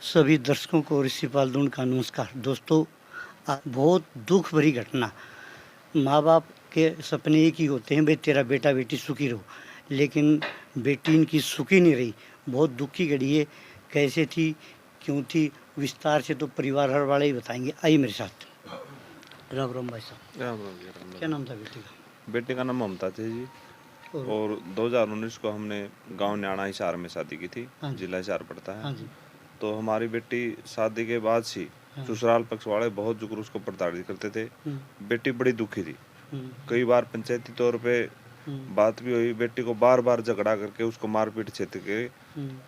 सभी दर्शकों को ऋषि पालदून का नमस्कार। दोस्तों, बहुत दुख भरी घटना। माँ बाप के सपने एक ही होते हैं, भाई तेरा बेटा बेटी सुखी रहो, लेकिन बेटी इनकी सुखी नहीं रही। बहुत दुख की घड़ी है। कैसे थी, क्यों थी, विस्तार से तो परिवार हर वाले ही बताएंगे। आइए मेरे साथ। राम राम भाई साहब। राम राम जी, राम क्या राम। नाम था बेटी का? बेटे का नाम ममता थी जी। और और 2019 को हमने गांव न्याणा हिसार में शादी की थी। हाँ जी। जिला हिसार पड़ता है। हाँ जी। तो हमारी बेटी शादी के बाद से हाँ। ससुराल पक्ष वाले बहुत जुगुर उसको प्रताड़ित करते थे। बेटी बड़ी दुखी थी। हम्म, कई बार पंचायती तौर पे बात भी हुई। बेटी को बार बार झगड़ा करके उसको मारपीट क्षेत्र के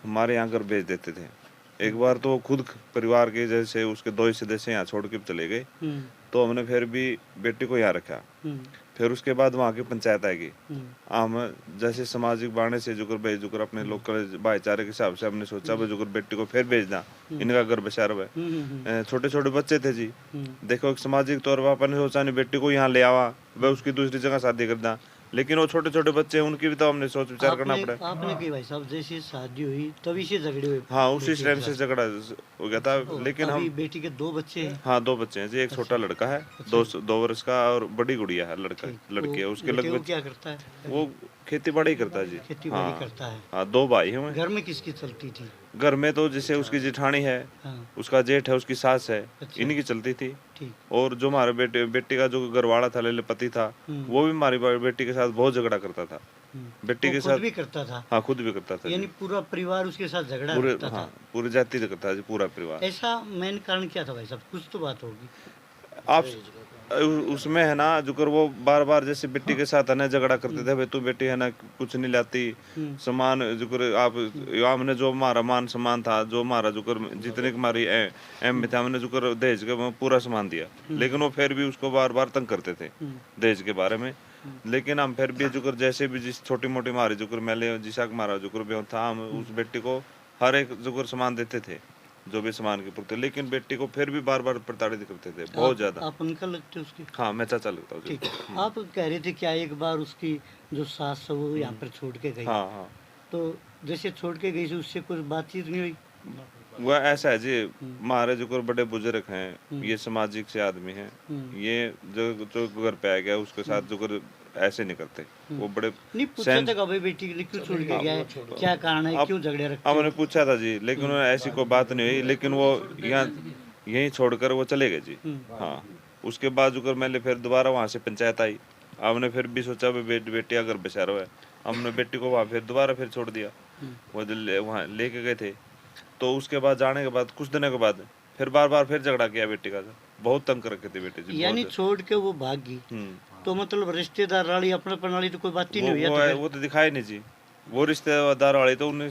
हमारे यहाँ घर भेज देते थे। एक बार तो खुद परिवार के जैसे उसके दो ही सदस्य यहाँ छोड़ के चले गए। तो हमने फिर भी बेटी को यहाँ रखा। फिर उसके बाद वहाँ की पंचायत आएगी। हम जैसे सामाजिक बाणे से जुकर भेज जुकर अपने लोकल भाईचारे के हिसाब से हमने सोचा भाई जुकर बेटी को फिर भेजना। इनका घर बशा रहा। छोटे छोटे बच्चे थे जी। देखो एक सामाजिक तौर पर अपन ने सोचा नहीं बेटी को यहाँ ले आवा, वह उसकी दूसरी जगह शादी करना। लेकिन वो छोटे छोटे बच्चे हैं, उनकी भी तो हमने सोच विचार करना पड़ा। आपने की भाई साहब जैसे शादी हुई तभी से झगड़े हुए? हाँ, उसी टाइम से झगड़ा हो गया था। लेकिन अभी हम बेटी के 2 बच्चे हैं? हाँ, 2 बच्चे हैं जी। एक छोटा लड़का है, 2 वर्ष का, और बड़ी गुड़िया है, लड़की है। उसके बेटे वो लगभग क्या करता है? वो खेती बाड़ी करता है जी। खेती बाड़ी हाँ करता है। हाँ, 2 भाई हैं। घर में किसकी चलती थी? घर में तो जैसे उसकी जेठानी है, हाँ। उसका जेठ है, उसकी सास है, अच्छा। इन्हीं की चलती थी। ठीक। और जो हमारे बेटी का जो घरवाला था, पति था, वो भी हमारी बेटी के साथ बहुत झगड़ा करता था। बेटी के खुद साथ भी करता था? हाँ, खुद भी करता था यानी जी। पूरा परिवार उसके साथ झगड़ा पूरे करता हाँ, था? पूरी जाति से करता था जी, पूरा परिवार। ऐसा मेन कारण क्या था भाई साहब? कुछ तो बात होगी। आप उसमें है ना जुकर वो बार बार जैसे बेटी के साथ है ना झगड़ा करते थे, भाई तू बेटी है ना कुछ नहीं लाती सामान जुकर आप हमने जो हमारा मान सम्मान था, जो हमारा जुकर जितने की हमारी एम था, हमने जुकर दहेज का पूरा सामान दिया। लेकिन वो फिर भी उसको बार बार तंग करते थे दहेज के बारे में। लेकिन हम फिर भी जुकर जैसे भी जिस छोटी मोटी हमारी जुकर मैले जिसा हमारा जुकर भी था, हम उस बेटी को हर एक जुकर सामान देते थे, जो भी सामान की पूर्ति। लेकिन बेटी को फिर भी बार बार प्रताड़ित करते थे, बहुत ज्यादा। आप अंकल लगते उसके? हाँ, मैं चाचा लगता हूँ जी। ठीक। आप कह रहे थे क्या एक बार उसकी जो सास है वो यहाँ पर छोड़ के गई? हाँ हाँ, तो जैसे छोड़ के गई थी उससे कुछ बातचीत नहीं हुई? वह ऐसा है जी, हमारे जो बड़े बुजुर्ग हैं, ये सामाजिक से आदमी हैं। ये जो जो घर पे आ गया उसके साथ जो ऐसे नहीं करते। वो बड़े नहीं पूछा था कभी बेटी के लिए क्यों छोड़ के गया है, क्या कारण है, क्यों झगड़े रखते हमने हो? पूछा था जी, लेकिन ऐसी कोई बात नहीं हुई। लेकिन वो यहाँ यहीं छोड़कर वो चले गए जी। हाँ, उसके बाद जो मैंने फिर दोबारा वहाँ से पंचायत आई। हमने फिर भी सोचा बेटी अगर बचा रहा है, हमने बेटी को वहाँ फिर दोबारा फिर छोड़ दिया। वो वहाँ लेके गए थे। तो उसके बाद जाने के बाद कुछ दिनों के बाद फिर बार बार फिर झगड़ा किया बेटी का। बहुत तंग कर रखे थे बेटी जी, यानी बहुत। छोड़ के वो भाग गई? तो मतलब रिश्तेदार वाली अपना प्रणाली तो कोई बात ही नहीं हुई है? वो तो दिखाई नहीं जी। वो रिश्तेदार वाले तो उन्हें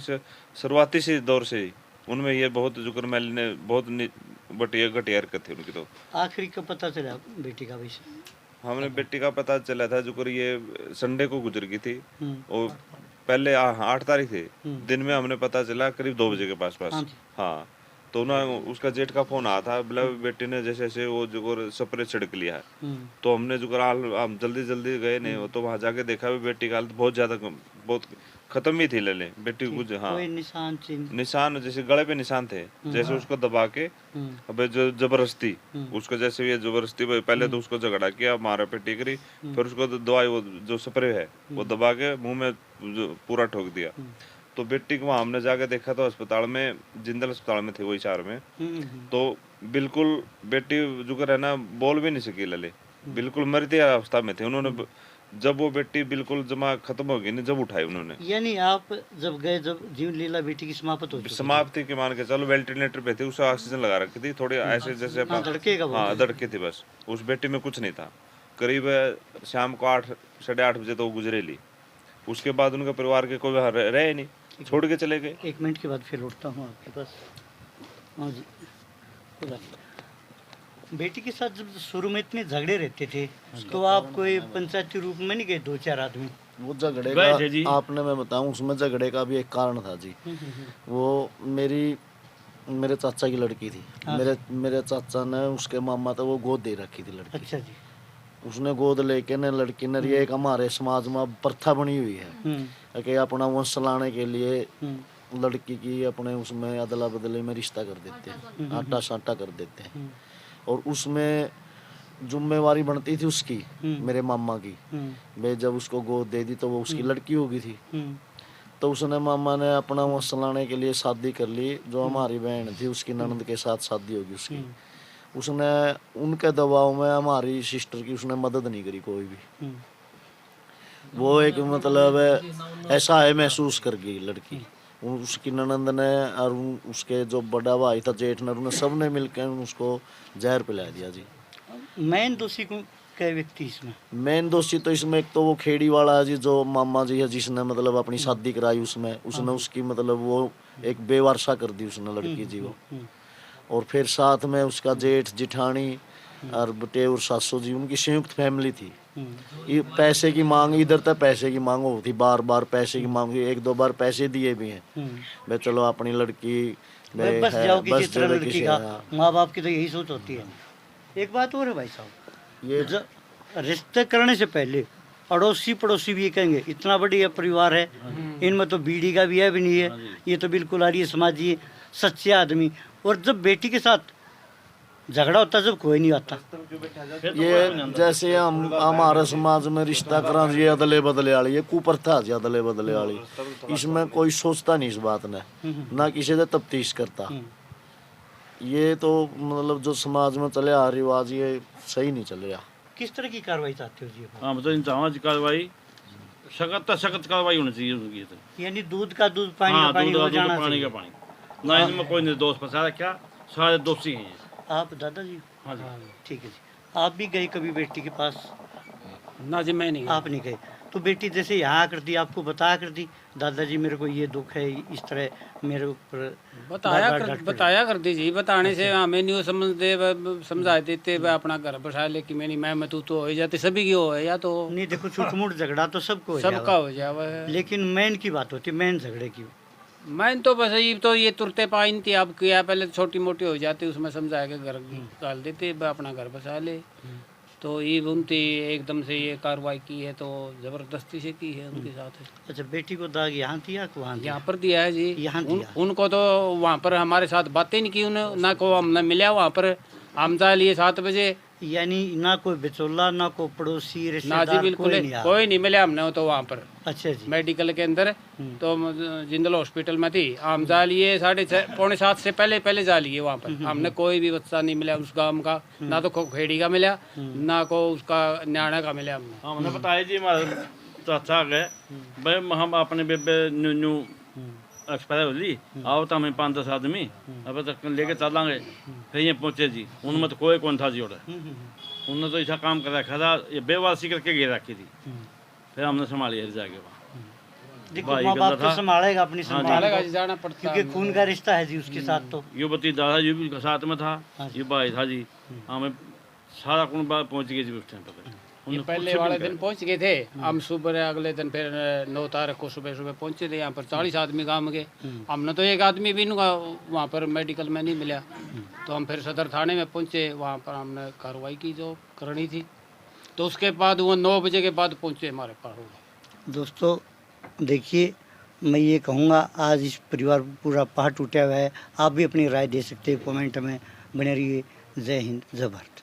शुरुआती से दौर से ही उनमें ये बहुत जुकर मैल ने बहुत घटिया हरकत थी उनकी। तो आखिरी का पता चला बेटी का वैसे? हमने बेटी का पता चला था जुकर ये संडे को गुजर गई थी। और पहले 8 तारीख थे, दिन में हमने पता चला करीब 2 बजे के पास पास। हाँ, तो ना उसका जेठ का फोन आया था, बोला बेटी ने जैसे जैसे वो जो सपरे छिड़क लिया है। तो हमने जो हम जल्दी जल्दी गए नहीं, तो वहाँ जाके देखा भी बेटी का हालत बहुत ज्यादा बहुत खत्म ही थी। ले बेटी कुछ हाँ, कोई निशान जैसे गले पे निशान थे, जैसे उसको दबा के अबे जो जबरदस्ती उसको जैसे ये जबरदस्ती पहले तो उसको झगड़ा किया, मारा पे टिकरी, फिर उसको दवाई वो जो स्प्रे है वो दबा के मुंह में पूरा ठोक दिया। तो बेटी को वहाँ हमने जाके देखा तो अस्पताल में, जिंदल अस्पताल में थी वो हिसार में। तो बिल्कुल बेटी जो है ना बोल भी नहीं सकी लले, बिल्कुल मरती अवस्था में थे। उन्होंने जब वो बेटी बिल्कुल जमा खत्म हो गई ना, जब उठाई उन्होंने। यानी आप जब गए, जब जीवन लीला बेटी की समाप्त हो चुकी थी? समाप्ति की मान के चलो, वेंटिलेटर पे थी, उसे ऑक्सीजन लगा रखी थी थोड़ी ऐसे जैसे धड़केगा वो? हाँ, धड़के थी बस। उस बेटी में कुछ नहीं था। करीब शाम को 8 साढ़े 8 बजे तो वो गुजरेली। उसके बाद उनके परिवार के कोई रहे नहीं, छोड़ के चले गए। 1 मिनट के बाद फिर लौटता हूँ आपके पास। हाँ जी, कोई बात नहीं। बेटी के साथ जब शुरू में इतने झगड़े रहते थे तो आप कोई पंचायती रूप में नहीं गए? 2-4 आदमी वो झगड़े का आपने मैं बताऊं, उसमें झगड़े का भी एक कारण था जी। वो मेरे चाचा की लड़की थी। मेरे चाचा ने उसके मामा तो वो गोद दे रखी थी लड़की। अच्छा जी। उसने गोद लेके ने लड़की ने, ये एक हमारे समाज में प्रथा बनी हुई है कि अपना वंश चलाने के लिए लड़की की अपने उसमें अदला बदले में रिश्ता कर देते हैं, आटा साटा कर देते हैं। और उसमें जुम्मेवारी बनती थी उसकी, मेरे मामा की। मैं जब उसको गोद दे दी तो वो उसकी लड़की हो गई थी। तो उसने मामा ने अपना वो सलाने के लिए शादी कर ली। जो हमारी बहन थी उसकी ननद के साथ शादी होगी उसकी। उसने उनके दबाव में हमारी सिस्टर की उसने मदद नहीं करी कोई भी। वो एक मतलब ऐसा है महसूस कर गई लड़की। उसकी ननद ने और उसके जो बड़ा भाई था जेठ ने, उन्होंने सब ने मिलकर उसको जहर पिला दिया जी। मेन दोषी कौन क्या व्यक्ति इसमें? मेन दोषी तो इसमें एक तो वो खेड़ी वाला है जी, जो मामा जी है, जिसने मतलब अपनी शादी कराई उसमें। उसने उसकी मतलब वो एक बेवारसा कर दी उसने लड़की जी वो। और फिर साथ में उसका जेठ जिठानी और बेटे और सासू जी, उनकी संयुक्त फैमिली थी। ये पैसे की मांग, इधर तक पैसे की मांग होती, बार बार पैसे की मांग हुई। एक दो बार पैसे दिए भी हैं। मैं चलो अपनी लड़की बस जाओ किसी तरह लड़की का, माँ बाप की तो यही सोच होती है। एक बात और है भाई साहब, ये रिश्ते करने से पहले अड़ोसी पड़ोसी भी ये कहेंगे इतना बढ़िया परिवार है, इनमें तो बीड़ी का भी है भी नहीं है, ये तो बिल्कुल आर्य समाजी सच्चे आदमी। और जब बेटी के साथ झगड़ा होता है जब कोई नहीं आता। ये जैसे हम हमारे समाज में रिश्ता करा ये अदले बदले वाली, ये कुप्रथा है अदले बदले वाली। इसमें कोई सोचता नहीं इस बात ने, ना किसी से तफ्तीश करता। ये तो मतलब जो समाज में चले आ रिवाज, ये सही नहीं चलेगा। किस तरह की कार्रवाई चाहते हो जी? हाँ मतलब समाज कार्रवाई सख्त कार्रवाई होनी चाहिए उनकी। तो यानी दूध का दूध, पानी हाँ, का पानी हो जाना पानी का पानी। ना इनमें कोई निर्दोष फंसा रखा, सारे दोषी हैं ये। आप दादाजी? हाँ जी। ठीक है जी। आप भी गए कभी बेटी के पास? ना जी मैं नहीं। आप नहीं गए तो बेटी जैसे यहाँ कर दी, आपको बताया कर दी दादाजी मेरे को ये दुख है, इस तरह मेरे ऊपर बताया कर दी जी। बताने से हमें नहीं वो समझा देते अपना घर बसा ले कि मैं तू तो हो जाती सभी की हो या तो नहीं। देखो छोटा मोटा झगड़ा तो सबका हो जाए, लेकिन मेन की बात होती है, मेन झगड़े की। मैं तो बस ये तुरते पाइन थी, अब किया पहले छोटी मोटी हो जाती, उसमें समझा के घर डाल देते, अपना घर बसा ले। तो ये उनकी एकदम से ये कार्रवाई की है तो जबरदस्ती से की है उनके साथ। अच्छा, बेटी को दाग यहाँ दिया कि वहाँ? यहाँ पर दिया है जी। यहाँ दिया। उनको तो वहाँ पर हमारे साथ बातें नहीं की उन्हें, ना को हमने मिला वहाँ पर। हम जा लिए 7 बजे, यानी ना कोई बिचौला ना कोई पड़ोसी ना रिश्तेदार? जी बिल्कुल कोई नहीं मिला हमने तो वहाँ पर। अच्छा जी। मेडिकल के अंदर तो जिंदल हॉस्पिटल में थी। हम जा लिए 6:45 से पहले जा लिए वहाँ पर। हमने कोई भी बच्चा नहीं मिला उस गांव का, ना तो खेड़ी का मिला ना को उसका न्याणा का मिला। हमने बताया जी हमारे चाचा गए भाई, हम अपने बेबे न्यू एक्सपायर हो ली, आओ तो हमें 5-10 आदमी अब तक लेके चलांगे। फिर ये पहुँचे जी, उनमें तो कोई कौन था जी। उन्होंने तो ऐसा काम कर रखा था, ये बेवासी करके गिर रखी थी। फिर हमने संभाली है जाके वहाँ। देखो माँ बाप तो संभालेगा, अपनी संभालेगा, जाना पड़ता क्योंकि खून का रिश्ता है जी उसके साथ। तो युवती दादा जी भी साथ में था, ये भाई था जी। हमें सारा कौन बात पहुँच गई जी उस टाइम पर। पहले वाले दिन पहुंच गए थे हम, सुबह अगले दिन फिर 9 तारीख को सुबह पहुंचे थे यहाँ पर। 40 आदमी काम के, हमने तो एक आदमी भी वहाँ पर मेडिकल में नहीं मिला। तो हम फिर सदर थाने में पहुंचे, वहाँ पर हमने कार्रवाई की जो करनी थी। तो उसके बाद वो 9 बजे के बाद पहुंचे हमारे पास। दोस्तों देखिए, मैं ये कहूँगा आज इस परिवार पूरा पहाड़ टूटा हुआ है। आप भी अपनी राय दे सकते हैं कमेंट में। बने रहिए। जय हिंद, जय भारत।